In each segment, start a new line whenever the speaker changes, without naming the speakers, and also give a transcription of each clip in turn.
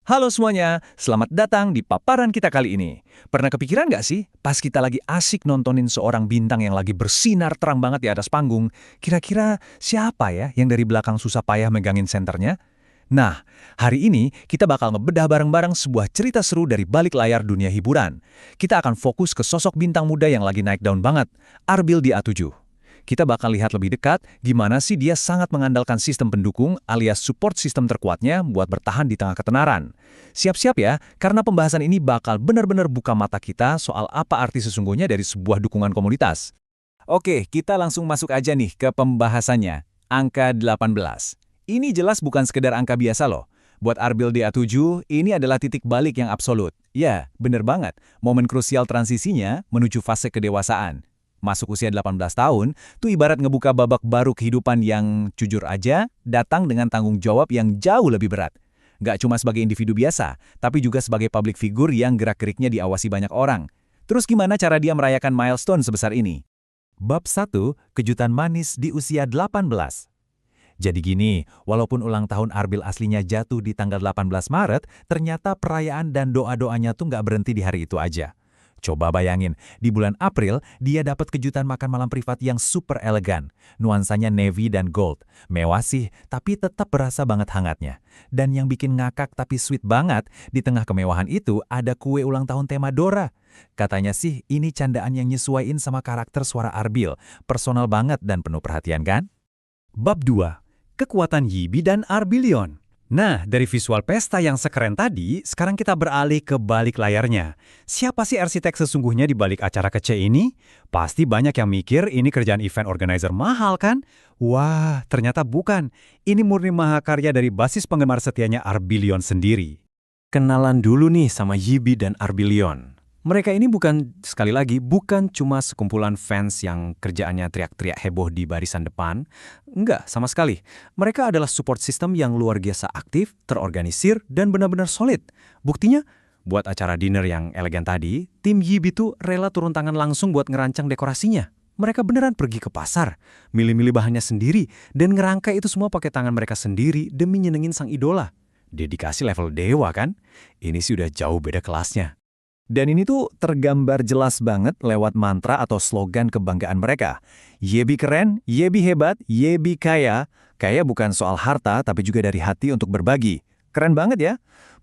Halo semuanya, selamat datang di paparan kita kali ini. Pernah kepikiran nggak sih, pas kita lagi asik nontonin seorang bintang yang lagi bersinar terang banget di atas panggung, kira-kira siapa ya yang dari belakang susah payah megangin senternya? Nah, hari ini kita bakal ngebedah bareng-bareng sebuah cerita seru dari balik layar dunia hiburan. Kita akan fokus ke sosok bintang muda yang lagi naik daun banget, Arbil di A7. Kita bakal lihat lebih dekat gimana sih dia sangat mengandalkan sistem pendukung alias support sistem terkuatnya buat bertahan di tengah ketenaran. Siap-siap ya, karena pembahasan ini bakal benar-benar buka mata kita soal apa arti sesungguhnya dari sebuah dukungan komunitas. Oke, kita langsung masuk aja nih ke pembahasannya. Angka 18. Ini jelas bukan sekedar angka biasa loh. Buat Arbil DA7, ini adalah titik balik yang absolut. Ya, bener banget. Momen krusial transisinya menuju fase kedewasaan. Masuk usia 18 tahun, tuh ibarat ngebuka babak baru kehidupan yang, jujur aja, datang dengan tanggung jawab yang jauh lebih berat. Nggak cuma sebagai individu biasa, tapi juga sebagai public figure yang gerak-geriknya diawasi banyak orang. Terus gimana cara dia merayakan milestone sebesar ini? Bab 1, kejutan manis di usia 18. Jadi gini, walaupun ulang tahun Arbil aslinya jatuh di tanggal 18 Maret, ternyata perayaan dan doa-doanya tuh nggak berhenti di hari itu aja. Coba bayangin, di bulan April, dia dapat kejutan makan malam privat yang super elegan. Nuansanya navy dan gold. Mewah sih, tapi tetap berasa banget hangatnya. Dan yang bikin ngakak tapi sweet banget, di tengah kemewahan itu ada kue ulang tahun tema Dora. Katanya sih, ini candaan yang nyesuaiin sama karakter suara Arbil. Personal banget dan penuh perhatian kan? Bab 2. Kekuatan Yibi dan Arbilion. Nah, dari visual pesta yang sekeren tadi, sekarang kita beralih ke balik layarnya. Siapa sih arsitek sesungguhnya di balik acara kece ini? Pasti banyak yang mikir ini kerjaan event organizer mahal kan? Wah, ternyata bukan. Ini murni mahakarya dari basis penggemar setianya Arbilion sendiri. Kenalan dulu nih sama Yibi dan Arbilion. Mereka ini sekali lagi, bukan cuma sekumpulan fans yang kerjaannya teriak-teriak heboh di barisan depan. Enggak, sama sekali. Mereka adalah support system yang luar biasa aktif, terorganisir, dan benar-benar solid. Buktinya, buat acara dinner yang elegan tadi, tim Yibi tuh rela turun tangan langsung buat ngerancang dekorasinya. Mereka beneran pergi ke pasar, milih-milih bahannya sendiri, dan ngerangkai itu semua pakai tangan mereka sendiri demi nyenengin sang idola. Dedikasi level dewa kan? Ini sih udah jauh beda kelasnya. Dan ini tuh tergambar jelas banget lewat mantra atau slogan kebanggaan mereka. Yebi keren, Yebi hebat, Yebi kaya. Kaya bukan soal harta, tapi juga dari hati untuk berbagi. Keren banget ya.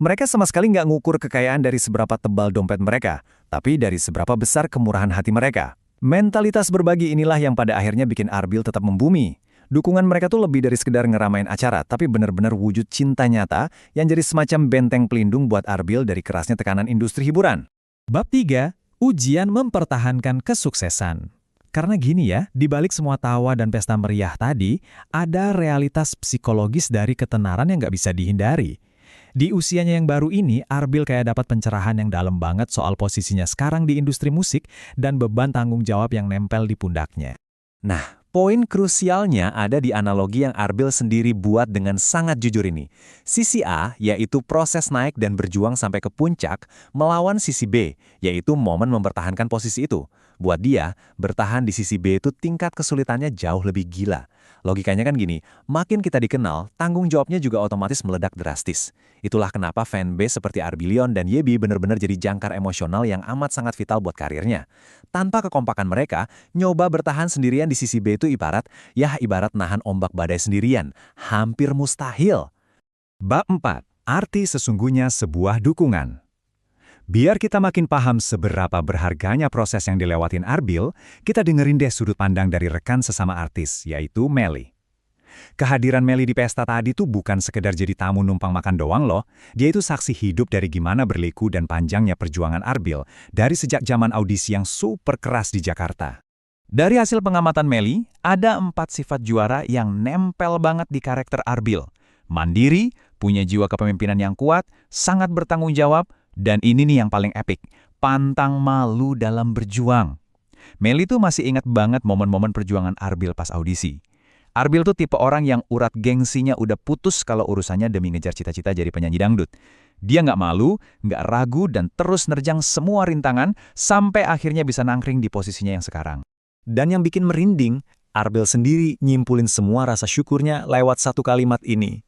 Mereka sama sekali nggak ngukur kekayaan dari seberapa tebal dompet mereka, tapi dari seberapa besar kemurahan hati mereka. Mentalitas berbagi inilah yang pada akhirnya bikin Arbil tetap membumi. Dukungan mereka tuh lebih dari sekedar ngeramain acara, tapi benar-benar wujud cinta nyata yang jadi semacam benteng pelindung buat Arbil dari kerasnya tekanan industri hiburan. Bab 3, ujian mempertahankan kesuksesan. Karena gini ya, di balik semua tawa dan pesta meriah tadi, ada realitas psikologis dari ketenaran yang nggak bisa dihindari. Di usianya yang baru ini, Arbil kayak dapat pencerahan yang dalam banget soal posisinya sekarang di industri musik dan beban tanggung jawab yang nempel di pundaknya. Nah, poin krusialnya ada di analogi yang Arbil sendiri buat dengan sangat jujur ini. Sisi A, yaitu proses naik dan berjuang sampai ke puncak, melawan sisi B, yaitu momen mempertahankan posisi itu. Buat dia, bertahan di sisi B itu tingkat kesulitannya jauh lebih gila. Logikanya kan gini, makin kita dikenal, tanggung jawabnya juga otomatis meledak drastis. Itulah kenapa fanbase seperti Arbilion dan Yebi benar-benar jadi jangkar emosional yang amat sangat vital buat karirnya. Tanpa kekompakan mereka, nyoba bertahan sendirian di sisi B itu ibarat nahan ombak badai sendirian. Hampir mustahil. Bab 4. Arti sesungguhnya sebuah dukungan. Biar kita makin paham seberapa berharganya proses yang dilewatin Arbil, kita dengerin deh sudut pandang dari rekan sesama artis, yaitu Melly. Kehadiran Melly di pesta tadi tuh bukan sekedar jadi tamu numpang makan doang loh. Dia itu saksi hidup dari gimana berliku dan panjangnya perjuangan Arbil dari sejak zaman audisi yang super keras di Jakarta. Dari hasil pengamatan Melly, ada 4 sifat juara yang nempel banget di karakter Arbil. Mandiri, punya jiwa kepemimpinan yang kuat, sangat bertanggung jawab, dan ini nih yang paling epik, pantang malu dalam berjuang. Melly tuh masih ingat banget momen-momen perjuangan Arbil pas audisi. Arbil tuh tipe orang yang urat gengsinya udah putus kalau urusannya demi ngejar cita-cita jadi penyanyi dangdut. Dia nggak malu, nggak ragu, dan terus nerjang semua rintangan sampai akhirnya bisa nangkring di posisinya yang sekarang. Dan yang bikin merinding, Arbil sendiri nyimpulin semua rasa syukurnya lewat satu kalimat ini.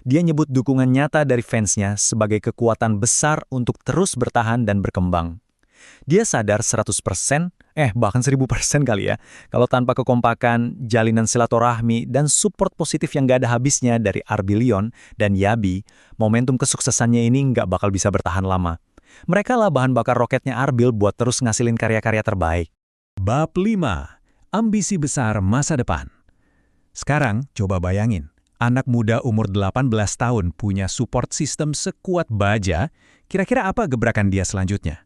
Dia nyebut dukungan nyata dari fansnya sebagai kekuatan besar untuk terus bertahan dan berkembang. Dia sadar 100%, bahkan 1000% kali ya, kalau tanpa kekompakan, jalinan silaturahmi, dan support positif yang gak ada habisnya dari Arbilion dan Yabi, momentum kesuksesannya ini nggak bakal bisa bertahan lama. Mereka lah bahan bakar roketnya Arbil buat terus ngasilin karya-karya terbaik.
Bab 5. Ambisi besar masa depan. Sekarang, coba bayangin, anak muda umur 18 tahun punya support system sekuat baja, kira-kira apa gebrakan dia selanjutnya?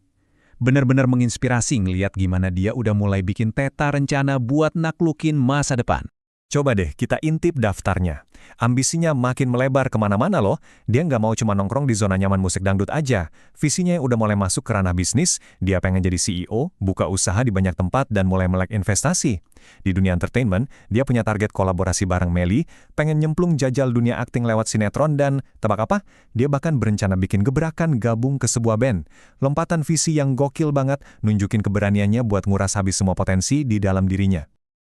Benar-benar menginspirasi ngeliat gimana dia udah mulai bikin peta rencana buat naklukin masa depan. Coba deh kita intip daftarnya. Ambisinya makin melebar kemana-mana loh. Dia nggak mau cuma nongkrong di zona nyaman musik dangdut aja. Visinya udah mulai masuk ke ranah bisnis, dia pengen jadi CEO, buka usaha di banyak tempat, dan mulai melek investasi. Di dunia entertainment, dia punya target kolaborasi bareng Melly, pengen nyemplung jajal dunia akting lewat sinetron, dan tebak apa? Dia bahkan berencana bikin gebrakan gabung ke sebuah band. Lompatan visi yang gokil banget, nunjukin keberaniannya buat nguras habis semua potensi di dalam dirinya.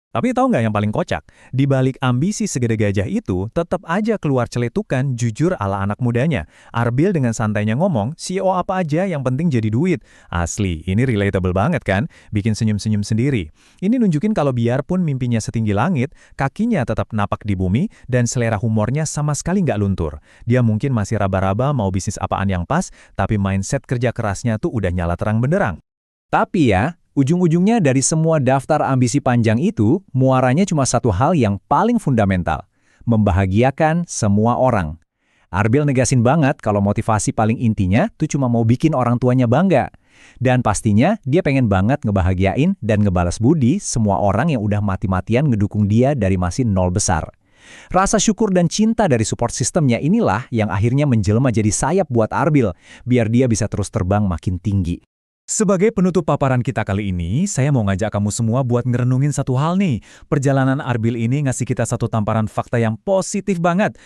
Tapi tahu nggak yang paling kocak? Di balik ambisi segede gajah itu, tetap aja keluar celetukan jujur ala anak mudanya. Arbil dengan santainya ngomong, CEO apa aja yang penting jadi duit. Asli, ini relatable banget kan? Bikin senyum-senyum sendiri. Ini nunjukin kalau biarpun mimpinya setinggi langit, kakinya tetap napak di bumi, dan selera humornya sama sekali nggak luntur. Dia mungkin masih raba-raba mau bisnis apaan yang pas, tapi mindset kerja kerasnya tuh udah nyala terang benderang. Tapi ya, ujung-ujungnya dari semua daftar ambisi panjang itu, muaranya cuma satu hal yang paling fundamental. Membahagiakan semua orang. Arbil negasin banget kalau motivasi paling intinya tuh cuma mau bikin orang tuanya bangga. Dan pastinya dia pengen banget ngebahagiain dan ngebalas budi semua orang yang udah mati-matian ngedukung dia dari masih nol besar. Rasa syukur dan cinta dari support sistemnya inilah yang akhirnya menjelma jadi sayap buat Arbil, biar dia bisa terus terbang makin tinggi. Sebagai penutup paparan kita kali ini, saya mau ngajak kamu semua buat ngerenungin satu hal nih. Perjalanan Arbil ini ngasih kita satu tamparan fakta yang positif banget